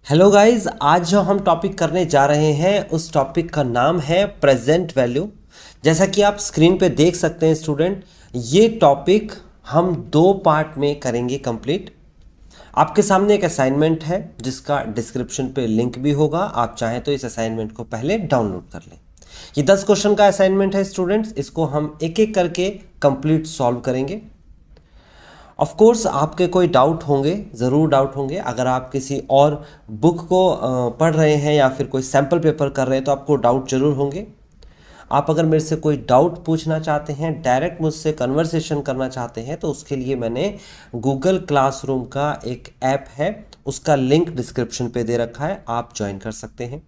Hello guys, आज जो हम टॉपिक करने जा रहे हैं उस टॉपिक का नाम है प्रेजेंट वैल्यू। जैसा कि आप स्क्रीन पे देख सकते हैं स्टूडेंट, ये टॉपिक हम दो पार्ट में करेंगे कंप्लीट। आपके सामने एक असाइनमेंट है जिसका डिस्क्रिप्शन पे लिंक भी होगा, आप चाहें तो इस असाइनमेंट को पहले डाउनलोड कर लें। ये 10 क्वेश्चन का असाइनमेंट है स्टूडेंट्स, इसको हम एक एक करके कंप्लीट सॉल्व करेंगे। ऑफ कोर्स आपके कोई डाउट होंगे, ज़रूर डाउट होंगे। अगर आप किसी और बुक को पढ़ रहे हैं या फिर कोई सैम्पल पेपर कर रहे हैं तो आपको डाउट ज़रूर होंगे। आप अगर मेरे से कोई डाउट पूछना चाहते हैं, डायरेक्ट मुझसे कन्वर्सेशन करना चाहते हैं, तो उसके लिए मैंने गूगल क्लासरूम का एक ऐप है, उसका लिंक डिस्क्रिप्शन पे दे रखा है, आप ज्वाइन कर सकते हैं।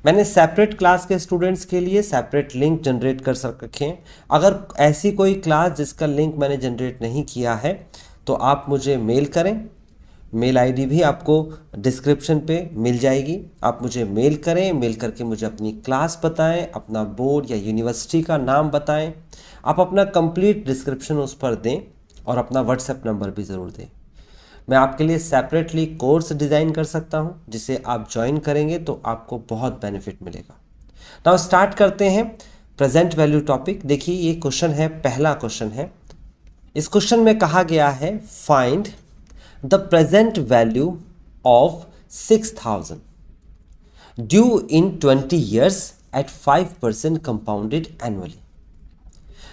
मैंने सेपरेट क्लास के स्टूडेंट्स के लिए सेपरेट लिंक जनरेट कर रखे हैं। अगर ऐसी कोई क्लास जिसका लिंक मैंने जनरेट नहीं किया है तो आप मुझे मेल करें। मेल आईडी भी आपको डिस्क्रिप्शन पे मिल जाएगी। आप मुझे मेल करें, मेल करके मुझे अपनी क्लास बताएं, अपना बोर्ड या यूनिवर्सिटी का नाम बताएं। आप अपना कंप्लीट डिस्क्रिप्शन उस पर दें और अपना व्हाट्सएप नंबर भी ज़रूर दें। मैं आपके लिए सेपरेटली कोर्स डिज़ाइन कर सकता हूं, जिसे आप ज्वाइन करेंगे तो आपको बहुत बेनिफिट मिलेगा। नाउ स्टार्ट करते हैं प्रेजेंट वैल्यू टॉपिक। देखिए ये क्वेश्चन है, पहला क्वेश्चन है। इस क्वेश्चन में कहा गया है find the present value of 6000 due in 20 years at 5% compounded annually.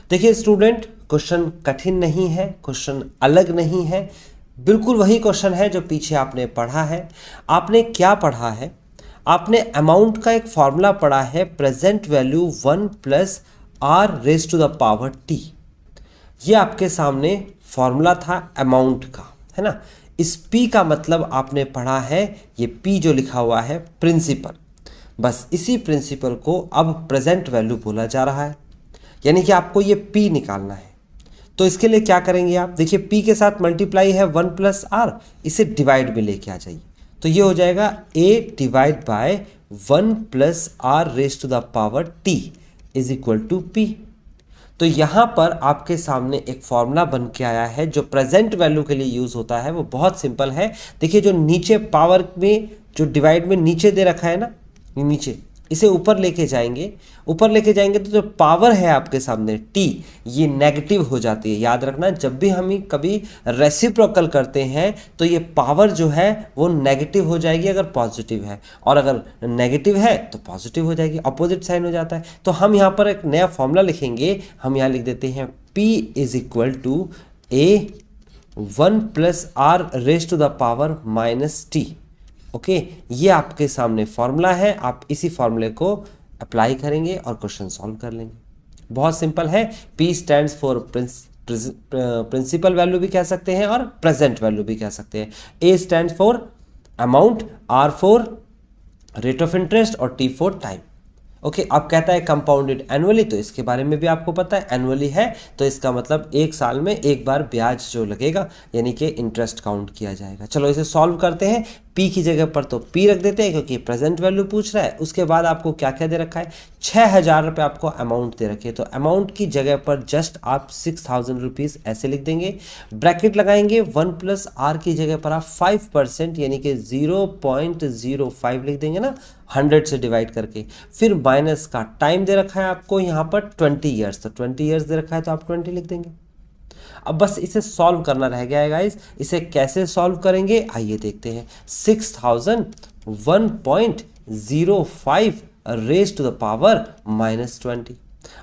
देखिए स्टूडेंट, क्वेश्चन कठिन नहीं है, क्वेश्चन अलग नहीं है, बिल्कुल वही क्वेश्चन है जो पीछे आपने पढ़ा है। आपने क्या पढ़ा है? आपने अमाउंट का एक फॉर्मूला पढ़ा है, present value 1 plus r raise to the power t. ये आपके सामने फॉर्मूला था अमाउंट का, है ना। इस P का मतलब आपने पढ़ा है, ये P जो लिखा हुआ है प्रिंसिपल। बस इसी प्रिंसिपल को अब प्रेजेंट वैल्यू बोला जा रहा है, यानी कि आपको ये P निकालना है। तो इसके लिए क्या करेंगे आप? देखिए P के साथ मल्टीप्लाई है 1 प्लस आर, इसे डिवाइड में लेके आ जाइए। तो ये हो जाएगा A divide by 1 plus r raise to the power T is equal to P। तो यहाँ पर आपके सामने एक फॉर्मूला बन के आया है जो प्रेजेंट वैल्यू के लिए यूज होता है। वो बहुत सिंपल है। देखिए जो नीचे पावर में, जो डिवाइड में नीचे दे रखा है ना, नीचे, इसे ऊपर लेके जाएंगे। ऊपर लेके जाएंगे तो जो पावर है आपके सामने टी, ये नेगेटिव हो जाती है। याद रखना, जब भी हम कभी रेसिप्रोकल करते हैं तो ये पावर जो है वो नेगेटिव हो जाएगी अगर पॉजिटिव है, और अगर नेगेटिव है तो पॉजिटिव हो जाएगी, अपोजिट साइन हो जाता है। तो हम यहाँ पर एक नया फॉर्मूला लिखेंगे। हम यहाँ लिख देते हैं P is equal to A 1 plus r raise to the power minus t. Okay, ये आपके सामने फॉर्मूला है। आप इसी फॉर्मूले को अप्लाई करेंगे और क्वेश्चन सॉल्व कर लेंगे। बहुत सिंपल है। P stands for principal value भी कह सकते हैं और प्रेजेंट वैल्यू भी कह सकते हैं। A stands for amount, R for rate of interest और T फॉर टाइम। ओके, अब कहता है कंपाउंडेड एनुअली, तो इसके बारे में भी आपको पता है। एनुअली है तो इसका मतलब एक साल में एक बार ब्याज जो लगेगा, यानी कि इंटरेस्ट काउंट किया जाएगा। चलो इसे सॉल्व करते हैं। P की जगह पर तो P रख देते हैं क्योंकि प्रेजेंट वैल्यू पूछ रहा है। उसके बाद आपको क्या क्या दे रखा है? 6000 रुपये आपको अमाउंट दे रखी है। तो अमाउंट की जगह पर जस्ट आप 6000 रुपीज़ ऐसे लिख देंगे, ब्रैकेट लगाएंगे। 1 प्लस आर की जगह पर आप 5% यानी कि 0.05 लिख देंगे ना, 100 से डिवाइड करके। फिर माइनस का टाइम दे रखा है आपको यहाँ पर 20 ईयर्स, तो 20 ईयर्स दे रखा है तो आप 20 लिख देंगे। अब बस इसे सॉल्व करना रह गया है गाइस। इसे कैसे सॉल्व करेंगे आइए देखते हैं। 6000 1.05 raise to the power minus 20।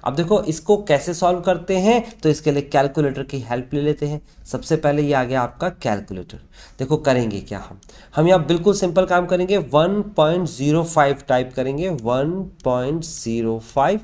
अब देखो इसको कैसे सॉल्व करते हैं, तो इसके लिए कैलकुलेटर की हेल्प ले लेते हैं। सबसे पहले ये आ गया आपका कैलकुलेटर। देखो करेंगे क्या हम यहाँ बिल्कुल सिंपल काम करेंगे। 1.05 टाइप करेंगे, 1.05।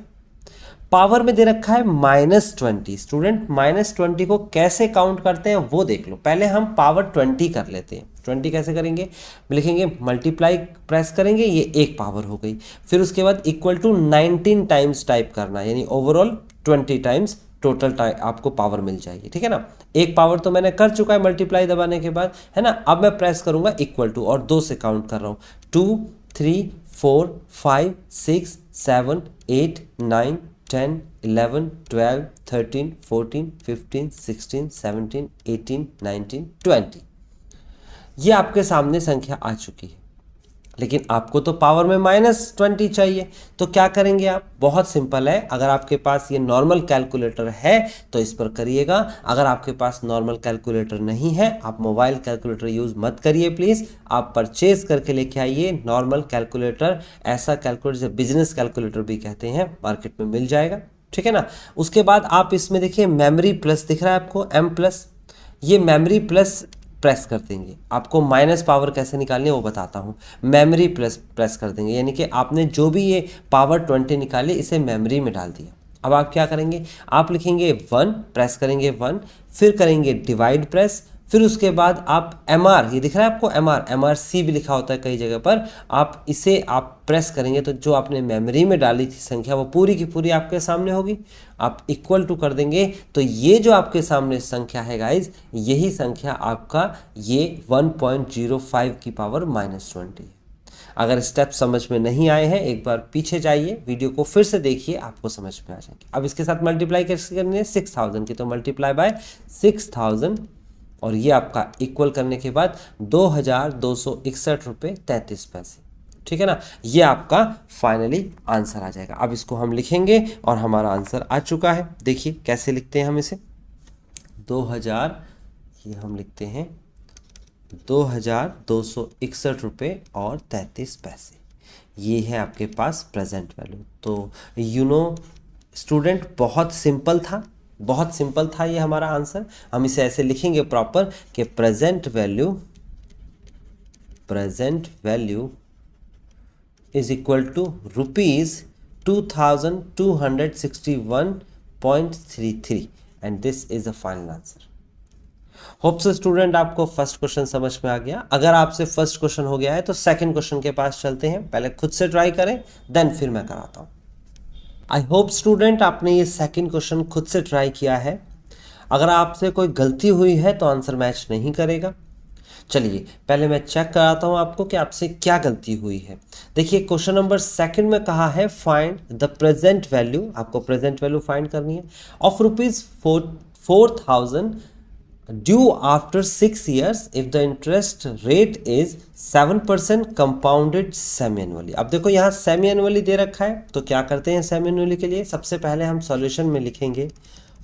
पावर में दे रखा है -20। स्टूडेंट -20 को कैसे काउंट करते हैं वो देख लो। पहले हम पावर 20 कर लेते हैं। 20 कैसे करेंगे? लिखेंगे मल्टीप्लाई, प्रेस करेंगे, ये एक पावर हो गई। फिर उसके बाद इक्वल टू 19 टाइम्स टाइप करना, यानी ओवरऑल 20 टाइम्स टोटल आपको पावर मिल जाएगी। ठीक है ना। एक पावर तो मैंने कर चुका है मल्टीप्लाई दबाने के बाद, है ना। अब मैं प्रेस करूंगा इक्वल टू और 2 से काउंट कर रहा हूँ। 2 3 4 5 6 7 8 9 10 11 12 13 14 15 16 17 18 19 20। ये आपके सामने संख्या आ चुकी है। लेकिन आपको तो पावर में -20 चाहिए, तो क्या करेंगे आप? बहुत सिंपल है, अगर आपके पास ये नॉर्मल कैलकुलेटर है तो इस पर करिएगा। अगर आपके पास नॉर्मल कैलकुलेटर नहीं है, आप मोबाइल कैलकुलेटर यूज़ मत करिए प्लीज़, आप परचेज करके लेके आइए नॉर्मल कैलकुलेटर। ऐसा कैलकुलेटर जिसे बिजनेस कैलकुलेटर भी कहते हैं, मार्केट में मिल जाएगा, ठीक है ना। उसके बाद आप इसमें देखिए मेमोरी प्लस दिख रहा है आपको, M+, ये मेमोरी प्लस प्रेस कर देंगे। आपको माइनस पावर कैसे निकालनी है वो बताता हूँ। मेमोरी प्रेस कर देंगे, यानी कि आपने जो भी ये पावर 20 निकाली इसे मेमोरी में डाल दिया। अब आप क्या करेंगे? आप लिखेंगे 1, प्रेस करेंगे 1, फिर करेंगे डिवाइड प्रेस, फिर उसके बाद आप MR, ये दिख रहा है आपको MRC भी लिखा होता है कई जगह पर, आप इसे आप प्रेस करेंगे तो जो आपने मेमोरी में डाली थी संख्या वो पूरी की पूरी आपके सामने होगी। आप इक्वल टू कर देंगे तो ये जो आपके सामने संख्या है गाइज, यही संख्या आपका ये 1.05 की पावर -20 है। अगर स्टेप समझ में नहीं आए हैं, एक बार पीछे जाइए, वीडियो को फिर से देखिए, आपको समझ में आ जाएंगे। अब इसके साथ मल्टीप्लाई कैसे करनी है? 6000 की, तो मल्टीप्लाई बाय 6000 और ये आपका इक्वल करने के बाद 2261 रुपये 33 पैसे, ठीक है ना। ये आपका फाइनली आंसर आ जाएगा। अब इसको हम लिखेंगे और हमारा आंसर आ चुका है। देखिए कैसे लिखते हैं हम इसे, 2000, ये हम लिखते हैं 2261 रुपये और 33 पैसे। ये है आपके पास प्रेजेंट वैल्यू। तो स्टूडेंट, बहुत सिंपल था, बहुत सिंपल था ये हमारा आंसर। हम इसे ऐसे लिखेंगे प्रॉपर कि present value is equal to ₹2261.33 and this is the final answer. Hope so student आपको फर्स्ट क्वेश्चन समझ में आ गया। अगर आपसे फर्स्ट क्वेश्चन हो गया है तो सेकंड क्वेश्चन के पास चलते हैं। पहले खुद से ट्राई करें, देन फिर मैं कराता हूं। आई होप स्टूडेंट आपने ये सेकंड क्वेश्चन खुद से ट्राई किया है। अगर आपसे कोई गलती हुई है तो आंसर मैच नहीं करेगा। चलिए पहले मैं चेक कराता हूं आपको कि आपसे क्या गलती हुई है। देखिए क्वेश्चन नंबर सेकंड में कहा है फाइंड द प्रेजेंट वैल्यू, आपको प्रेजेंट वैल्यू फाइंड करनी है of ₹4000 due after 6 years if the interest rate is 7% compounded semi annually। अब देखो यहाँ सेमी एनुअली दे रखा है, तो क्या करते हैं सेमी एनुअली के लिए? सबसे पहले हम सॉल्यूशन में लिखेंगे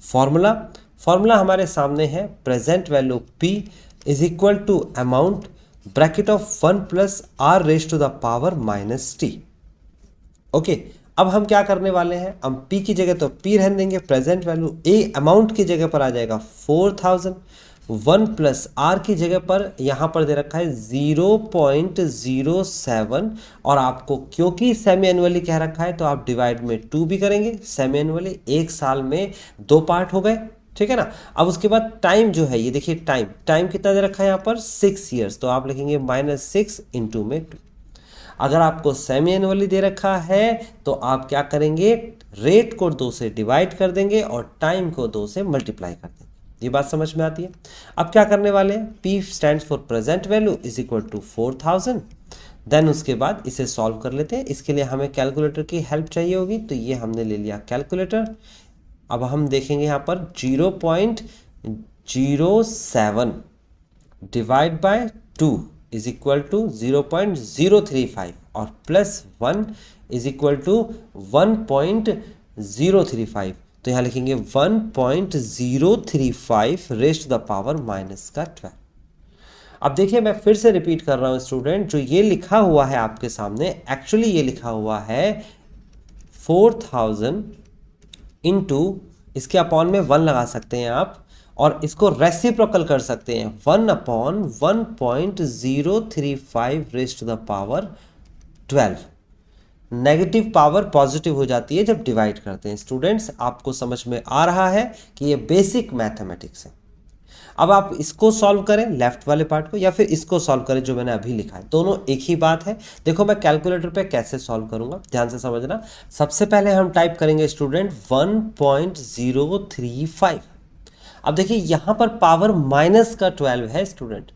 फॉर्मूला हमारे सामने है present value P is equal to amount bracket of 1 + r⁻⁻t। Okay, अब हम क्या करने वाले हैं? हम P की जगह तो P रहने देंगे, प्रेजेंट वैल्यू अमाउंट की जगह पर आ जाएगा 4000, 1 + r की जगह पर यहाँ पर दे रखा है 0.07 और आपको क्योंकि सेमी एनुअली कह रखा है तो आप डिवाइड में 2 भी करेंगे। सेमी एनुअली 1 साल में 2 पार्ट हो गए, ठीक है ना। अब उसके बाद टाइम जो है, ये देखिए टाइम कितना दे रखा है यहाँ पर 6 years, तो आप लिखेंगे -6 × में 2। अगर आपको सेमी एनुअली दे रखा है तो आप क्या करेंगे? रेट को 2 से डिवाइड कर देंगे और टाइम को 2 से मल्टीप्लाई कर देंगे। ये बात समझ में आती है? अब क्या करने वाले हैं? P stands for present value is equal to 4000। Then उसके बाद इसे सॉल्व कर लेते हैं। इसके लिए हमें कैलकुलेटर की हेल्प चाहिए होगी, तो ये हमने ले लिया कैलकुलेटर। अब हम देखेंगे यहाँ पर 0.07 divide by 2 is equal to 0.035 और +1 इज इक्वल टू 1.035, तो यहाँ लिखेंगे 1.035 रेज़्ड टू द पावर -12। अब देखिए मैं फिर से रिपीट कर रहा हूँ स्टूडेंट, जो ये लिखा हुआ है आपके सामने, एक्चुअली ये लिखा हुआ है 4000 इंटू, इसके अपॉन में 1 लगा सकते हैं आप और इसको रेसिप्रोकल कर सकते हैं 1/1.035 raised to the power 12। Negative power positive हो जाती है जब डिवाइड करते हैं। स्टूडेंट्स आपको समझ में आ रहा है कि ये बेसिक मैथमेटिक्स है। अब आप इसको सॉल्व करें लेफ्ट वाले पार्ट को, या फिर इसको सॉल्व करें जो मैंने अभी लिखा है, दोनों एक ही बात है। देखो मैं कैलकुलेटर पे कैसे सॉल्व करूंगा, ध्यान से समझना। सबसे पहले हम टाइप करेंगे स्टूडेंट 1.035। अब देखिए यहां पर पावर माइनस का 12 है स्टूडेंट,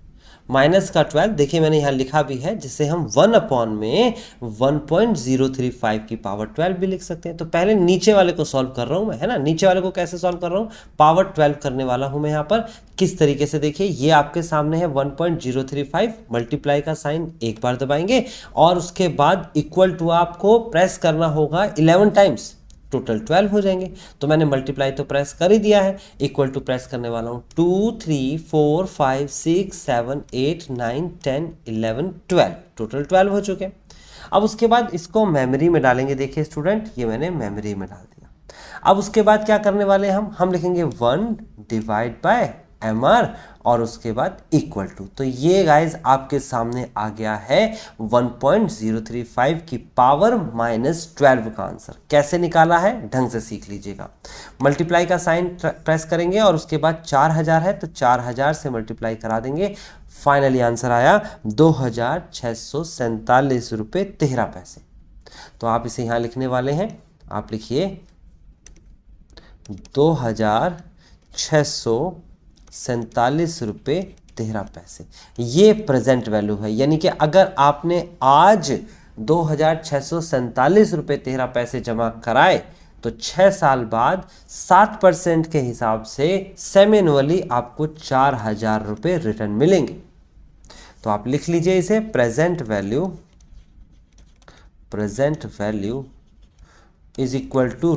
माइनस का 12, देखिए मैंने यहाँ लिखा भी है, जिसे हम 1 अपॉन में 1.035 की पावर 12 भी लिख सकते हैं। तो पहले नीचे वाले को सॉल्व कर रहा हूँ मैं, है ना। नीचे वाले को कैसे सॉल्व कर रहा हूँ, पावर 12 करने वाला हूँ मैं यहाँ पर। किस तरीके से, देखिए ये आपके सामने है 1.035, मल्टीप्लाई का साइन एक बार दबाएंगे और उसके बाद इक्वल टू आपको प्रेस करना होगा 11 टाइम्स, टोटल 12 हो जाएंगे। तो मैंने मल्टीप्लाई तो प्रेस कर ही दिया है, इक्वल टू प्रेस करने वाला हूँ 2 3 4 5 6 7 8 9 10 11 12, टोटल 12 हो चुके। अब उसके बाद इसको मेमोरी में डालेंगे। देखिए स्टूडेंट, ये मैंने मेमोरी में डाल दिया। अब उसके बाद क्या करने वाले हैं हम लिखेंगे 1 डिवाइड बाय MR और उसके बाद इक्वल टू। तो ये गाइज आपके सामने आ गया है 1.035 की पावर -12 का आंसर। कैसे निकाला है ढंग से सीख लीजिएगा। मल्टीप्लाई का साइन प्रेस करेंगे और उसके बाद 4000 है तो 4000 से मल्टीप्लाई करा देंगे। फाइनली आंसर आया 2647 रुपये 13 पैसे। तो आप इसे यहाँ लिखने वाले हैं, आप लिखिए 2647 रुपये 13 पैसे। ये प्रेजेंट वैल्यू है, यानी कि अगर आपने आज 2647 रुपये 13 पैसे जमा कराए तो 6 साल बाद 7% के हिसाब से सेमेनुअली आपको 4000 रुपये रिटर्न मिलेंगे। तो आप लिख लीजिए इसे, present value is equal to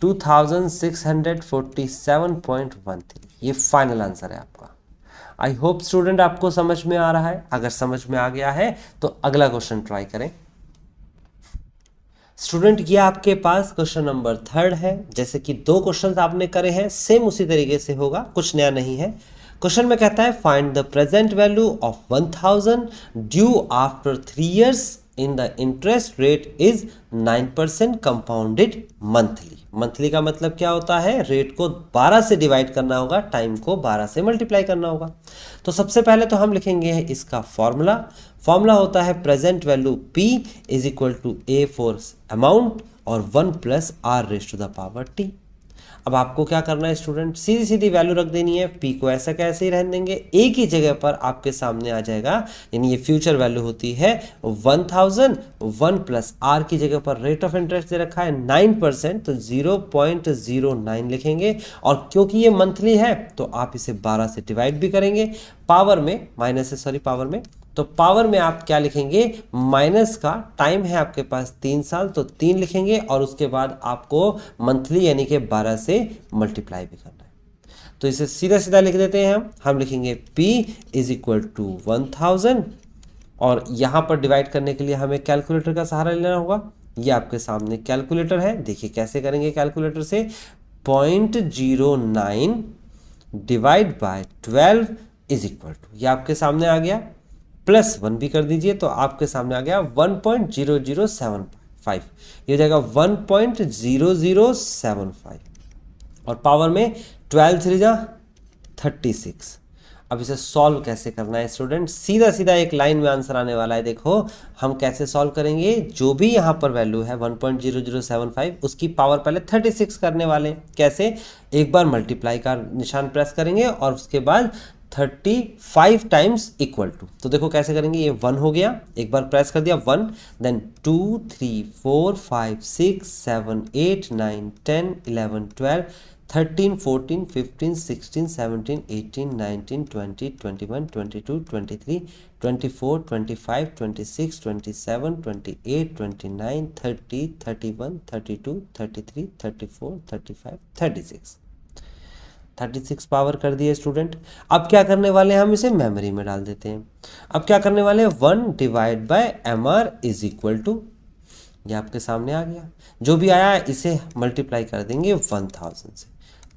₹2647.13। ये फाइनल आंसर है आपका। आई होप स्टूडेंट आपको समझ में आ रहा है। अगर समझ में आ गया है तो अगला क्वेश्चन ट्राई करें। स्टूडेंट ये आपके पास क्वेश्चन नंबर 3 है। जैसे कि 2 क्वेश्चन आपने करे हैं, सेम उसी तरीके से होगा, कुछ नया नहीं है। क्वेश्चन में कहता है find the present value of 1000 due after 3 years in the interest rate is 9% compounded monthly. Monthly का मतलब क्या होता है, रेट को 12 से डिवाइड करना होगा, टाइम को 12 से मल्टीप्लाई करना होगा। तो सबसे पहले तो हम लिखेंगे इसका फॉर्मूला होता है present value P is equal to A for amount और 1 + r⁻⁻T। अब आपको क्या करना है स्टूडेंट, सीधी सीधी वैल्यू रख देनी है। P को ऐसा कैसे ही रहने देंगे, एक ही जगह पर आपके सामने आ जाएगा, यानी ये फ्यूचर वैल्यू होती है 1000, 1 + r की जगह पर रेट ऑफ इंटरेस्ट दे रखा है 9%, तो 0.09 लिखेंगे। और क्योंकि ये मंथली है तो आप इसे 12 से डिवाइड भी करेंगे, पावर में पावर में, तो पावर में आप क्या लिखेंगे, माइनस का टाइम है आपके पास 3 साल, तो 3 लिखेंगे और उसके बाद आपको मंथली यानी कि 12 से मल्टीप्लाई भी करना है। तो इसे सीधा सीधा लिख देते हैं हम लिखेंगे P इज इक्वल टू 1000 और यहाँ पर डिवाइड करने के लिए हमें कैलकुलेटर का सहारा लेना होगा। ये आपके सामने कैलकुलेटर है, देखिए कैसे करेंगे कैलकुलेटर से। 0.09 divide by 12 is equal to, ये आपके सामने आ गया, +1 भी कर दीजिए तो आपके सामने आ गया 1.0075, ये हो जाएगा 1.0075 और पावर में 12 3 जा 36। अब इसे सॉल्व कैसे करना है स्टूडेंट, सीधा सीधा एक लाइन में आंसर आने वाला है। देखो हम कैसे सॉल्व करेंगे, जो भी यहाँ पर वैल्यू है 1.0075 उसकी पावर पहले 36 करने वाले। कैसे, एक बार मल्टीप्लाई का निशान प्रेस करेंगे और उसके बाद 35 टाइम्स इक्वल टू, तो देखो कैसे करेंगे, ये 1 हो गया, एक बार प्रेस कर दिया 1, देन 2 3 4 5 6 7 8 9 10 11 12 13 14 15 16 17 18 19 20 21 22 23 24 25 26 27 28 29 30 31 32 33 34 35 36 पावर कर दिए स्टूडेंट। अब क्या करने वाले हैं, हम इसे मेमोरी में डाल देते हैं। अब क्या करने वाले हैं, 1 divide by MR is equal to, ये आपके सामने आ गया, जो भी आया इसे मल्टीप्लाई कर देंगे 1000 से।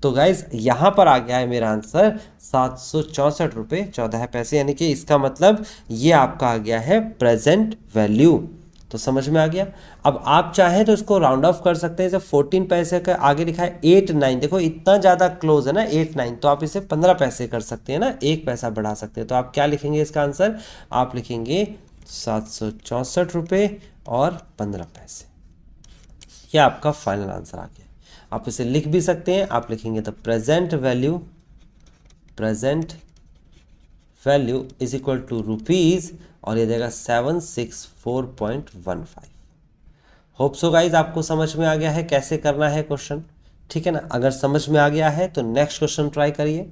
तो गाइज यहाँ पर आ गया है मेरा आंसर 764 रुपये 14 पैसे, यानी कि इसका मतलब ये आपका आ गया है प्रेजेंट वैल्यू। तो समझ में आ गया। अब आप चाहें तो इसको राउंड ऑफ कर सकते हैं, जब 14 पैसे का आगे लिखा है 8 9, देखो इतना ज़्यादा क्लोज है ना 8 9, तो आप इसे 15 पैसे कर सकते हैं ना, 1 पैसा बढ़ा सकते हैं। तो आप क्या लिखेंगे इसका आंसर, आप लिखेंगे 764 रुपये और 15 पैसे। ये आपका फाइनल आंसर आ गया। आप इसे लिख भी सकते हैं, आप लिखेंगे the present value is equal to rupees और ये जाएगा 764.15। होप सो गाइज आपको समझ में आ गया है कैसे करना है क्वेश्चन, ठीक है ना। अगर समझ में आ गया है तो नेक्स्ट क्वेश्चन ट्राई करिए।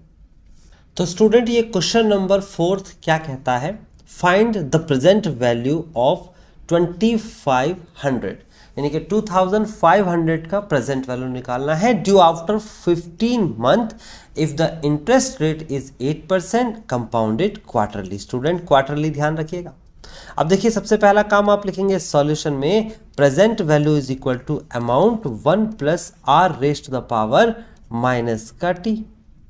तो स्टूडेंट ये क्वेश्चन नंबर 4 क्या कहता है, find the present value of 2500, यानी कि 2500 का प्रेजेंट वैल्यू निकालना है due after 15 month if the interest rate is 8% compounded quarterly. Student quarterly ध्यान रखिएगा। अब देखिए सबसे पहला काम आप लिखेंगे सॉल्यूशन में, present value is equal to amount 1 plus r raise to the power minus का टी।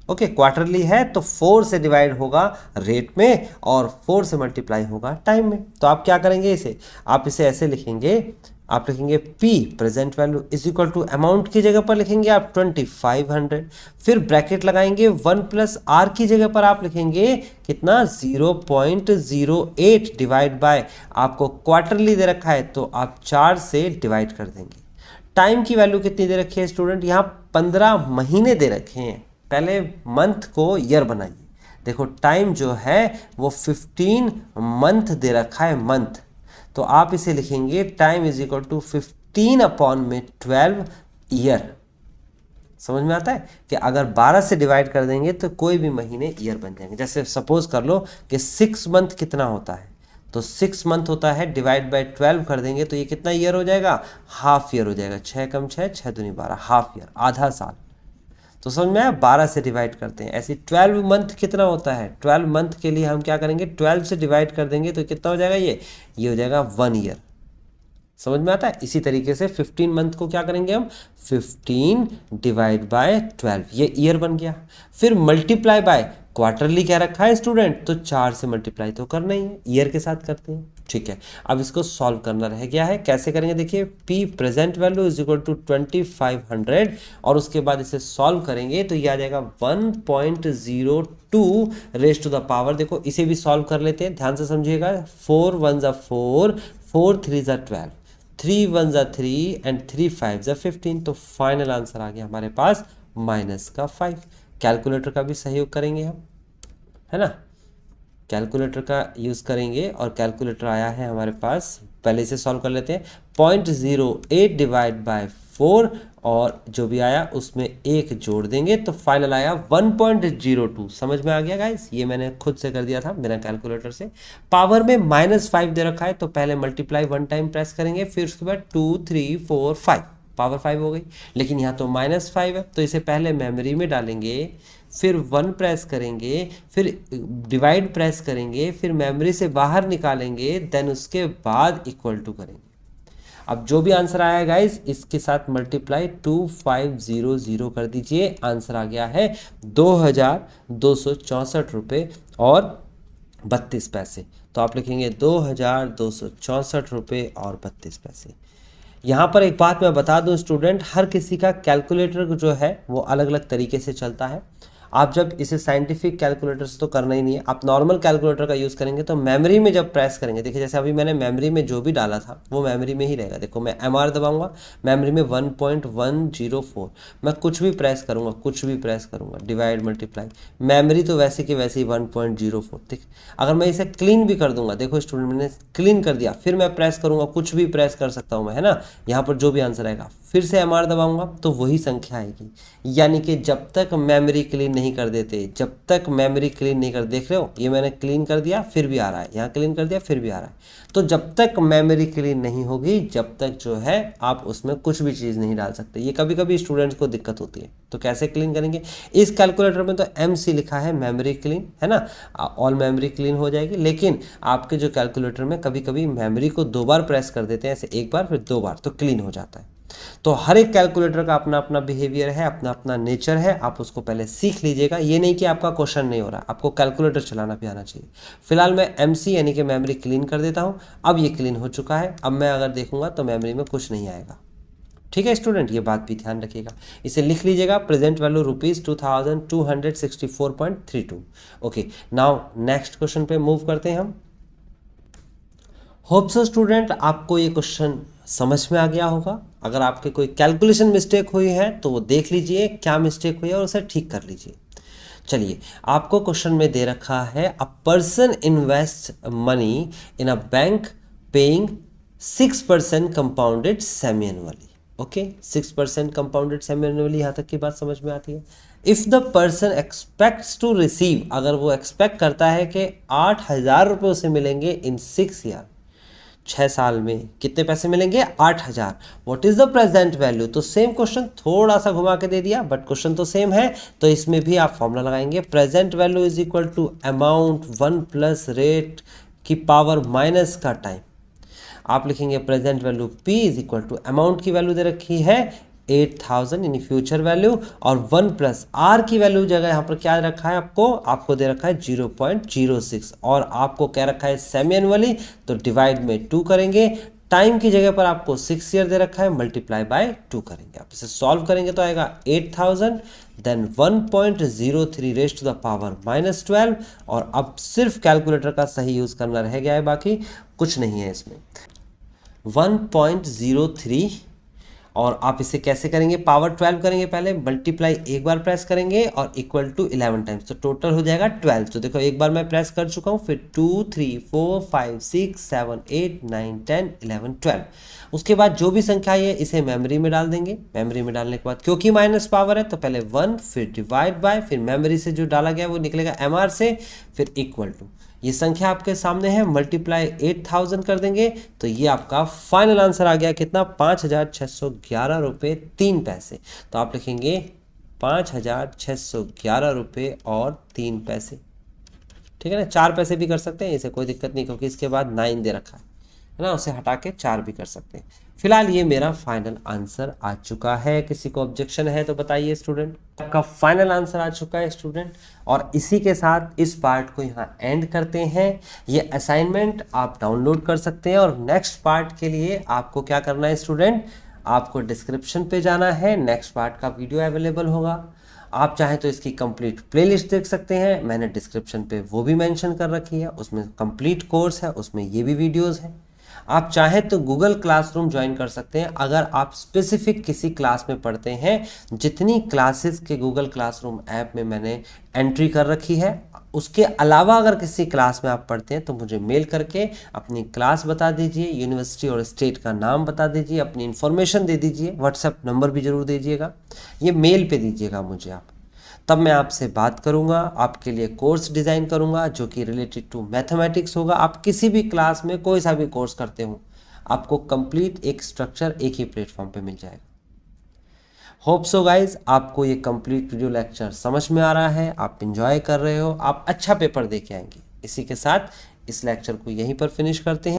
ओके, क्वार्टरली है तो 4 से डिवाइड होगा रेट में और 4 से मल्टीप्लाई होगा टाइम में। तो आप क्या करेंगे, आप इसे ऐसे लिखेंगे, आप लिखेंगे P present value is equal to amount की जगह पर लिखेंगे आप 2500, फिर ब्रैकेट लगाएंगे 1 प्लस आर की जगह पर आप लिखेंगे कितना 0.08 डिवाइड बाय, आपको क्वार्टरली दे रखा है तो आप 4 से डिवाइड कर देंगे। टाइम की वैल्यू कितनी दे रखी है स्टूडेंट, यहाँ 15 महीने दे रखे हैं। पहले मंथ को ईयर बनाइए, देखो टाइम जो है वो 15 मंथ दे रखा है मंथ, तो आप इसे लिखेंगे time is equal to 15 upon में 12 ईयर। समझ में आता है कि अगर 12 से डिवाइड कर देंगे तो कोई भी महीने ईयर बन जाएंगे। जैसे सपोज कर लो कि 6 मंथ कितना होता है, तो 6 मंथ होता है, डिवाइड बाय 12 कर देंगे तो ये कितना ईयर हो जाएगा, हाफ ईयर हो जाएगा। 6 कम 6, 6 दूनी 12, हाफ ईयर, आधा साल। तो समझ में आया, 12 से डिवाइड करते हैं। ऐसे 12 मंथ कितना होता है, 12 मंथ के लिए हम क्या करेंगे, 12 से डिवाइड कर देंगे तो कितना हो जाएगा, ये हो जाएगा 1 ईयर। समझ में आता है। इसी तरीके से 15 मंथ को क्या करेंगे हम, 15 डिवाइड बाय 12, ये ईयर बन गया। फिर मल्टीप्लाई बाय क्वार्टरली क्या रखा है स्टूडेंट, तो 4 से मल्टीप्लाई तो करना ही है, ईयर के साथ करते हैं, ठीक है। अब इसको सॉल्व करना रह गया है, कैसे करेंगे देखिए, P present value is equal to 2500 और उसके बाद इसे सॉल्व करेंगे तो ये आ जाएगा 1.02 रेज टू द पावर। देखो इसे भी सॉल्व कर लेते हैं, ध्यान से समझिएगा। 4 1 जा 4, 4 3 जा 12, 3 1 जा 3 एंड 3 5 जा 15। तो फाइनल आंसर आ गया हमारे पास -5। कैलकुलेटर का भी सहयोग करेंगे हम, है ना, कैलकुलेटर का यूज़ करेंगे और कैलकुलेटर आया है हमारे पास, पहले इसे सॉल्व कर लेते हैं। 0.08 डिवाइड बाय 4 और जो भी आया उसमें 1 जोड़ देंगे तो फाइनल आया 1.02। समझ में आ गया गाइस, ये मैंने खुद से कर दिया था बिना कैलकुलेटर से। पावर में -5 दे रखा है तो पहले मल्टीप्लाई 1 टाइम प्रेस करेंगे, फिर उसके बाद 2 3 4 5, पावर 5 हो गई। लेकिन यहाँ तो -5 है तो इसे पहले मेमोरी में डालेंगे, फिर 1 प्रेस करेंगे, फिर डिवाइड प्रेस करेंगे, फिर मेमोरी से बाहर निकालेंगे, देन उसके बाद इक्वल टू करेंगे। अब जो भी आंसर आया गाइस इसके साथ मल्टीप्लाई 2500 कर दीजिए, आंसर आ गया है 2264 रुपये और 32 पैसे। तो आप लिखेंगे 2264 रुपये और 32 पैसे। यहाँ पर एक बात मैं बता दूं स्टूडेंट, हर किसी का कैलकुलेटर जो है वो अलग अलग तरीके से चलता है। आप जब इसे साइंटिफिक कैलकुलेटर से तो करना ही नहीं है, आप नॉर्मल कैलकुलेटर का यूज़ करेंगे तो मेमोरी में जब प्रेस करेंगे, देखिए जैसे अभी मैंने मेमोरी में जो भी डाला था वो मेमोरी में ही रहेगा। देखो मैं MR दबाऊंगा, मेमोरी में 1.104, मैं कुछ भी प्रेस करूंगा, कुछ भी प्रेस करूंगा, डिवाइड मल्टीप्लाई, मेमोरी तो वैसे की वैसे ही 1.04। ठीक, अगर मैं इसे क्लीन भी कर दूंगा, देखो स्टूडेंट मैंने क्लीन कर दिया, फिर मैं प्रेस करूंगा, कुछ भी प्रेस कर सकता हूँ मैं, है ना। यहाँ पर जो भी आंसर आएगा फिर से MR दबाऊंगा तो वही संख्या आएगी। यानी कि जब तक मेमोरी क्लीन नहीं कर देते, जब तक मेमोरी क्लीन नहीं कर, देख रहे हो ये मैंने क्लीन कर दिया फिर भी आ रहा है, यहाँ क्लीन कर दिया फिर भी आ रहा है। तो जब तक मेमोरी क्लीन नहीं होगी जब तक जो है आप उसमें कुछ भी चीज़ नहीं डाल सकते। ये कभी कभी स्टूडेंट्स को दिक्कत होती है, तो कैसे क्लीन करेंगे। इस कैलकुलेटर में तो MC लिखा है मेमोरी क्लीन, है ना, ऑल मेमोरी क्लीन हो जाएगी। लेकिन आपके जो कैलकुलेटर में कभी कभी मेमोरी को 2 बार प्रेस कर देते हैं, ऐसे 1 बार फिर 2 बार, तो क्लीन हो जाता है। तो हर एक कैलकुलेटर का अपना अपना बिहेवियर है, अपना अपना नेचर है, आप उसको पहले सीख लीजिएगा। ये नहीं कि आपका क्वेश्चन नहीं हो रहा, आपको कैलकुलेटर चलाना भी आना चाहिए। फिलहाल मैं MC यानी कि मेमोरी क्लीन कर देता हूँ। अब ये क्लीन हो चुका है, अब मैं अगर देखूंगा तो मेमोरी में कुछ नहीं आएगा। ठीक है स्टूडेंट, ये बात भी ध्यान रखिएगा, इसे लिख लीजिएगा। Present value ₹2262.32। Okay, now next question पे मूव करते हैं हम। होप सो स्टूडेंट आपको ये क्वेश्चन समझ में आ गया होगा। अगर आपके कोई कैलकुलेशन मिस्टेक हुई है तो वो देख लीजिए क्या मिस्टेक हुई है और उसे ठीक कर लीजिए। चलिए, आपको क्वेश्चन में दे रखा है a person invest money in a bank paying 6% compounded semi annually. Okay, 6% compounded semi annually, यहाँ तक की बात समझ में आती है। If the person expects to receive, अगर वो एक्सपेक्ट करता है कि 8,000 रुपये उसे मिलेंगे इन 6 ईयर, 6 साल में कितने पैसे मिलेंगे? 8,000। What is the present value? तो सेम क्वेश्चन थोड़ा सा घुमा के दे दिया, बट क्वेश्चन तो सेम है, तो इसमें भी आप फॉर्मूला लगाएंगे। Present value is equal to amount 1 plus rate की पावर माइनस का टाइम। आप लिखेंगे present value P is equal to amount की वैल्यू दे रखी है 8,000 यानी फ्यूचर वैल्यू, और 1 प्लस R की वैल्यू जगह यहाँ पर क्या रखा है? आपको दे रखा है 0.06, और आपको क्या रखा है? सेमी एनुअली, तो डिवाइड में 2 करेंगे। टाइम की जगह पर आपको 6 ईयर दे रखा है, मल्टीप्लाई बाय 2 करेंगे। आप इसे सॉल्व करेंगे तो आएगा 8,000 then 1.03 raise to the power -12, और अब सिर्फ कैलकुलेटर का सही यूज करना रह गया है, बाकी कुछ नहीं है इसमें। 1.03, और आप इसे कैसे करेंगे? पावर 12 करेंगे, पहले मल्टीप्लाई एक बार प्रेस करेंगे और इक्वल टू 11 टाइम्स, तो टोटल हो जाएगा 12। तो देखो एक बार मैं प्रेस कर चुका हूँ, फिर 2 3 4 5 6 7 8 9 10 11 12। उसके बाद जो भी संख्या है इसे मेमोरी में डाल देंगे। मेमोरी में डालने के बाद क्योंकि माइनस पावर है तो पहले 1, फिर डिवाइड बाय, फिर मेमोरी से जो डाला गया वो निकलेगा MR से, फिर इक्वल टू, ये संख्या आपके सामने है, मल्टीप्लाई 8,000 कर देंगे, तो ये आपका फाइनल आंसर आ गया कितना? 5,611 रुपये 3 पैसे। तो आप लिखेंगे 5,611 रुपये और 3 पैसे, ठीक है ना। 4 पैसे भी कर सकते हैं, इसे कोई दिक्कत नहीं, क्योंकि इसके बाद 9 दे रखा है ना, उसे हटा के 4 भी कर सकते हैं। फिलहाल ये मेरा फाइनल आंसर आ चुका है। किसी को ऑब्जेक्शन है तो बताइए स्टूडेंट। आपका फाइनल आंसर आ चुका है स्टूडेंट, और इसी के साथ इस पार्ट को यहाँ एंड करते हैं। ये असाइनमेंट आप डाउनलोड कर सकते हैं, और नेक्स्ट पार्ट के लिए आपको क्या करना है स्टूडेंट? आपको डिस्क्रिप्शन पे जाना है, नेक्स्ट पार्ट का वीडियो अवेलेबल होगा। आप चाहें तो इसकी कंप्लीट प्लेलिस्ट देख सकते हैं, मैंने डिस्क्रिप्शन पे वो भी मेंशन कर रखी है, उसमें कंप्लीट कोर्स है, उसमें ये भी वीडियोस हैं। आप चाहें तो गूगल क्लासरूम ज्वाइन कर सकते हैं, अगर आप स्पेसिफिक किसी क्लास में पढ़ते हैं। जितनी क्लासेस के गूगल क्लासरूम ऐप में मैंने एंट्री कर रखी है, उसके अलावा अगर किसी क्लास में आप पढ़ते हैं तो मुझे मेल करके अपनी क्लास बता दीजिए, यूनिवर्सिटी और स्टेट का नाम बता दीजिए, अपनी इन्फॉर्मेशन दे दीजिए, व्हाट्सएप नंबर भी ज़रूर दीजिएगा, ये मेल पे दीजिएगा मुझे आप, तब मैं आपसे बात करूंगा, आपके लिए कोर्स डिज़ाइन करूंगा जो कि रिलेटेड टू मैथमेटिक्स होगा। आप किसी भी क्लास में कोई सा भी कोर्स करते हो, आपको कंप्लीट एक स्ट्रक्चर एक ही प्लेटफॉर्म पे मिल जाएगा। होप सो गाइज, आपको ये कंप्लीट वीडियो लेक्चर समझ में आ रहा है, आप इंजॉय कर रहे हो, आप अच्छा पेपर दे के आएंगे। इसी के साथ इस लेक्चर को यहीं पर फिनिश करते हैं।